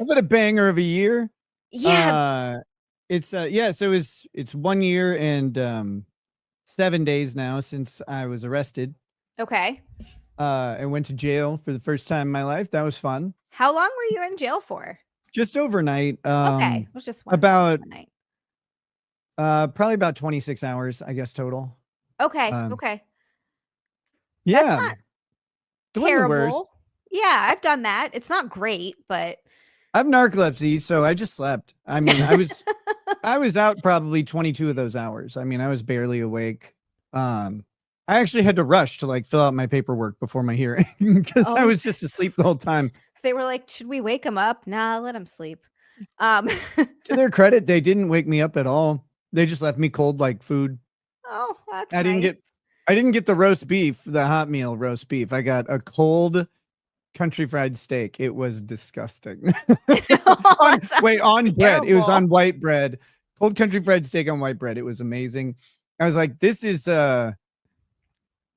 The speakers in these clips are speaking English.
I've had a banger of a year. Yeah. So it's 1 year and 7 days now since I was arrested. Okay. I went to jail for the first time in my life. That was fun. How long were you in jail for? Just overnight. Okay. It was just one About night. probably about 26 hours, I guess, total. Okay. Um, Okay. That's yeah, not it wasn't the worst. terrible. Yeah, I've done that. It's not great, but I have narcolepsy, so I just slept. I mean, I was out probably 22 of those hours. I mean, I was barely awake. I actually had to rush to like fill out my paperwork before my hearing because I oh, was just asleep the whole time. they were like, "Should we wake him up?" Nah, let him sleep. To their credit, they didn't wake me up at all. They just left me cold like food. Oh, that's I didn't nice. get the roast beef, the hot meal roast beef. I got a cold country fried steak. It was disgusting. on bread. It was on white bread. Cold country fried steak on white bread. It was amazing. I was like, this is well,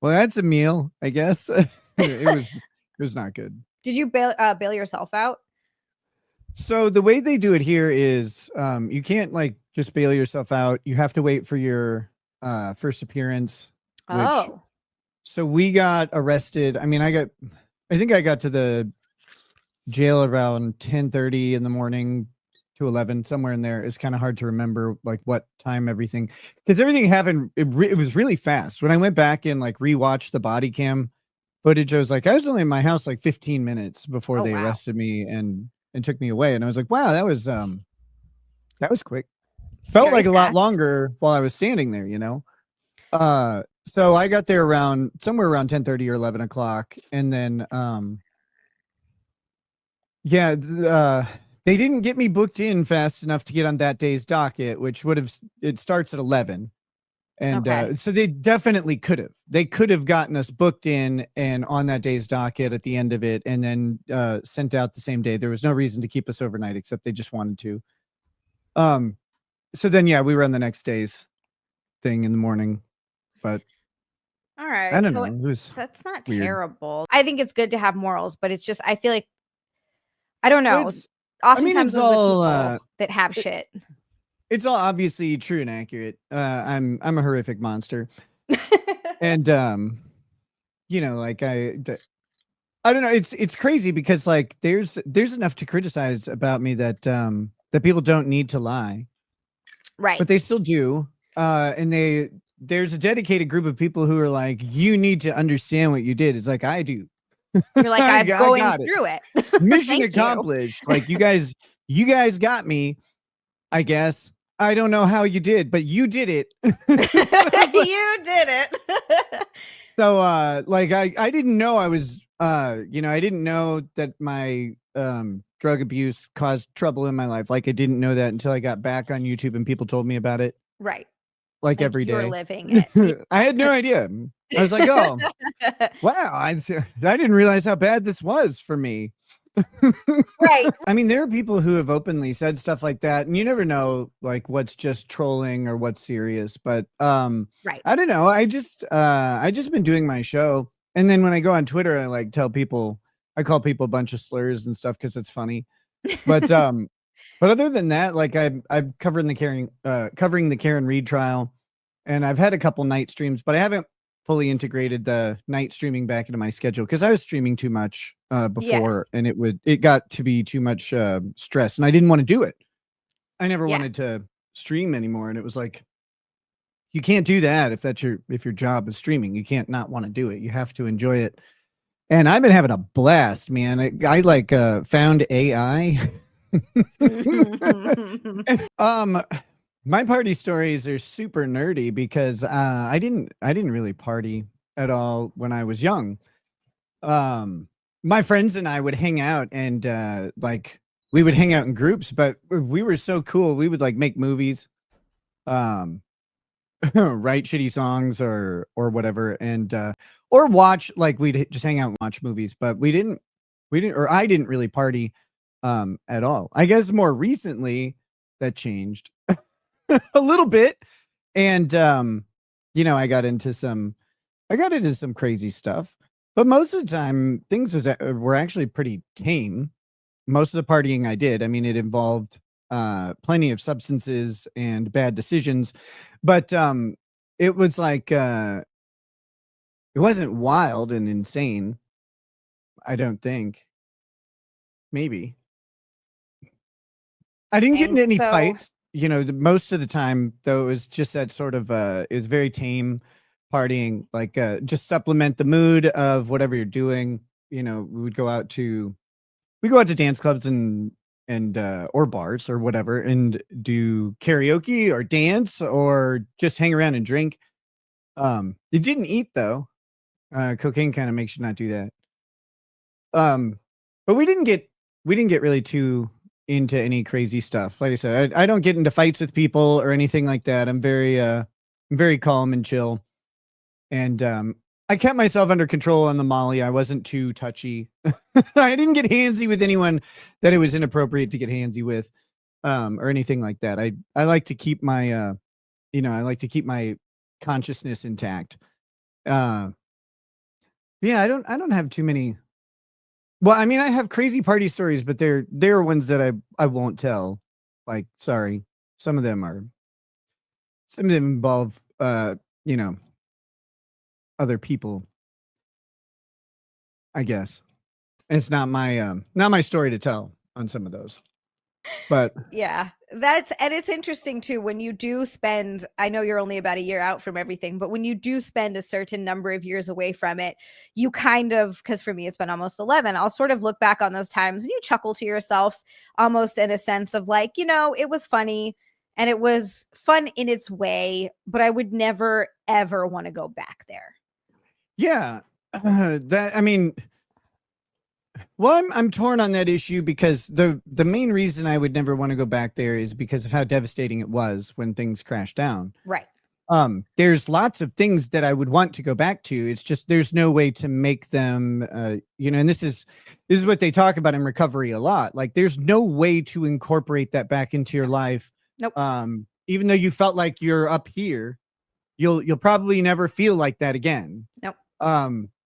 that's a meal, I guess. it was not good. Did you bail yourself out? So the way they do it here is you can't like just bail yourself out. You have to wait for your first appearance. Oh. So we got arrested. I mean, I think I got to the jail around 10:30 in the morning to 11, somewhere in there. It's kind of hard to remember like what time everything, because everything happened. It was really fast. When I went back and like rewatched the body cam footage, I was like, I was only in my house like 15 minutes before they arrested me and took me away. And I was like, wow, that was quick. Felt Very like a lot fast. longer while I was standing there, you know? So I got there somewhere around 10:30 or 11 o'clock. And then, they didn't get me booked in fast enough to get on that day's docket, which it starts at 11. And so they definitely could have. They could have gotten us booked in and on that day's docket at the end of it, and then sent out the same day. There was no reason to keep us overnight, except they just wanted to. So then, yeah, we were on the next day's thing in the morning, but all right. I don't know. That's not weird. terrible. I think it's good to have morals, but it's just I feel like I don't know. Oftentimes, those are people that have shit. It's all obviously true and accurate. I'm a horrific monster, and you know, like I don't know. It's crazy because like there's enough to criticize about me that that people don't need to lie, right? But they still do. And there's a dedicated group of people who are like, you need to understand what you did. It's like I do. You're like, I'm going through it. Mission accomplished. Like you guys got me, I guess. I don't know how you did, but you did it. You did it. So like I didn't know I was I didn't know that my drug abuse caused trouble in my life. Like I didn't know that until I got back on YouTube and people told me about it. Right. Like every day. You're living it. I had no idea. I was like, oh, wow. I didn't realize how bad this was for me. Right. I mean, there are people who have openly said stuff like that, and you never know like what's just trolling or what's serious. But right. I don't know. I just been doing my show, and then when I go on Twitter, I like tell people, I call people a bunch of slurs and stuff because it's funny. But other than that, like I'm covering the Karen Reed trial, and I've had a couple night streams, but I haven't fully integrated the night streaming back into my schedule because I was streaming too much before, and it got to be too much stress, and I didn't want to do it. I never wanted to stream anymore, and it was like, you can't do that if your job is streaming. You can't not want to do it. You have to enjoy it. And I've been having a blast, man. I like found AI. My party stories are super nerdy because I didn't really party at all when I was young. My friends and I would hang out and like we would hang out in groups, but we were so cool. We would like make movies, write shitty songs or whatever, and or watch, like we'd just hang out and watch movies, but I didn't really party at all. I guess more recently that changed a little bit, and I got into some crazy stuff, but most of the time things were actually pretty tame. most of the partying I did. I mean, it involved plenty of substances and bad decisions, but it was like it wasn't wild and insane. I don't think. Maybe. I didn't get And into any so fights, most of the time, though, it was just that sort of, it was very tame partying, like, just supplement the mood of whatever you're doing. We would go out to dance clubs and or bars or whatever and do karaoke or dance or just hang around and drink. It didn't eat though. Cocaine kind of makes you not do that. But we didn't get really too into any crazy stuff. Like I said, I don't get into fights with people or anything like that. I'm very calm and chill. And I kept myself under control on the Molly. I wasn't too touchy. I didn't get handsy with anyone that it was inappropriate to get handsy with, or anything like that. I like to keep my I like to keep my consciousness intact. Uh, yeah, I don't have too many. Well, I mean, I have crazy party stories, but they're ones that I won't tell. Like, sorry, some of them involve you know other people, I guess. And it's not my story to tell on some of those. But yeah, and it's interesting too when you do spend, I know you're only about a year out from everything, but when you do spend a certain number of years away from it, you kind of, because for me it's been almost 11, I'll sort of look back on those times and you chuckle to yourself almost in a sense of like, it was funny and it was fun in its way, but I would never ever want to go back there. yeah, that I mean, well, I'm torn on that issue because the main reason I would never want to go back there is because of how devastating it was when things crashed down. Right. There's lots of things that I would want to go back to. It's just there's no way to make them, and this is what they talk about in recovery a lot. Like, there's no way to incorporate that back into your life. Nope. Even though you felt like you're up here, you'll probably never feel like that again. Nope.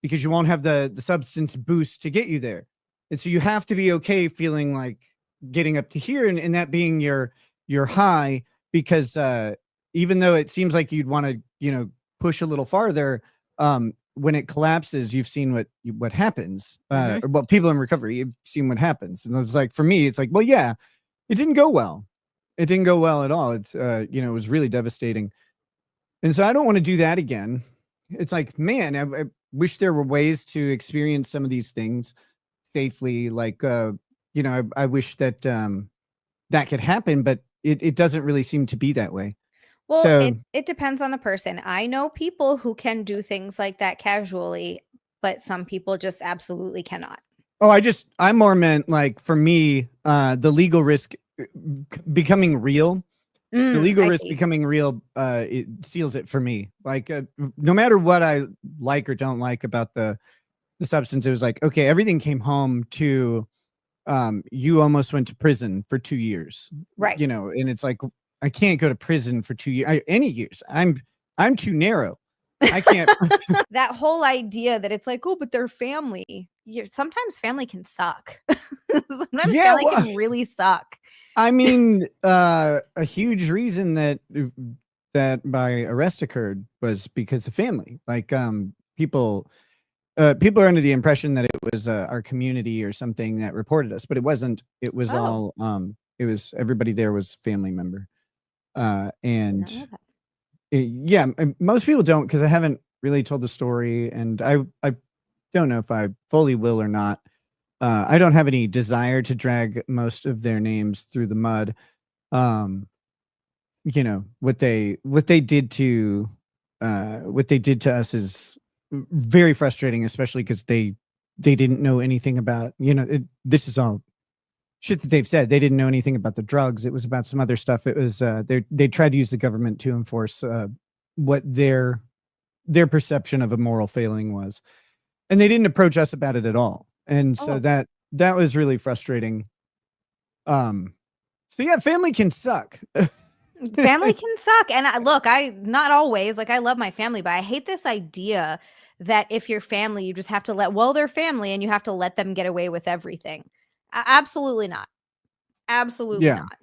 Because you won't have the substance boost to get you there. And so you have to be okay feeling like getting up to here and that being your high, because even though it seems like you'd want to, push a little farther, when it collapses, you've seen what happens. Or, well, people in recovery, you've seen what happens. And it's like, for me, it's like, well, yeah, it didn't go well. It didn't go well at all. It's it was really devastating. And so I don't want to do that again. It's like, man, I wish there were ways to experience some of these things safely. Like, I wish that that could happen, but it doesn't really seem to be that way. Well, So it depends on the person. I know people who can do things like that casually, but some people just absolutely cannot. Oh, I more meant like, for me, the legal risk becoming real. The legal risk becoming real, it seals it for me. Like, no matter what I like or don't like about the substance, it was like, okay, everything came home to, you almost went to prison for 2 years, right? And it's like, I can't go to prison for 2 years, any years. I'm too narrow. I can't. That whole idea that it's like, oh, but they're family. Sometimes family can suck. Sometimes family can really suck. I mean, a huge reason that my arrest occurred was because of family. Like, people are under the impression that it was our community or something that reported us, but it wasn't. It was all it was everybody there was family member. And yeah, most people don't, because I haven't really told the story, and I don't know if I fully will or not. I don't have any desire to drag most of their names through the mud. What they did to us is very frustrating, especially because they didn't know anything about, this is all shit that they've said. They didn't know anything about the drugs. It was about some other stuff. It was they tried to use the government to enforce what their perception of a moral failing was, and they didn't approach us about it at all. And so that was really frustrating. So yeah, family can suck. Family can suck. And I not always, like, I love my family, but I hate this idea that if you're family, you just have to they're family and you have to let them get away with everything. Absolutely not. Absolutely Yeah. not.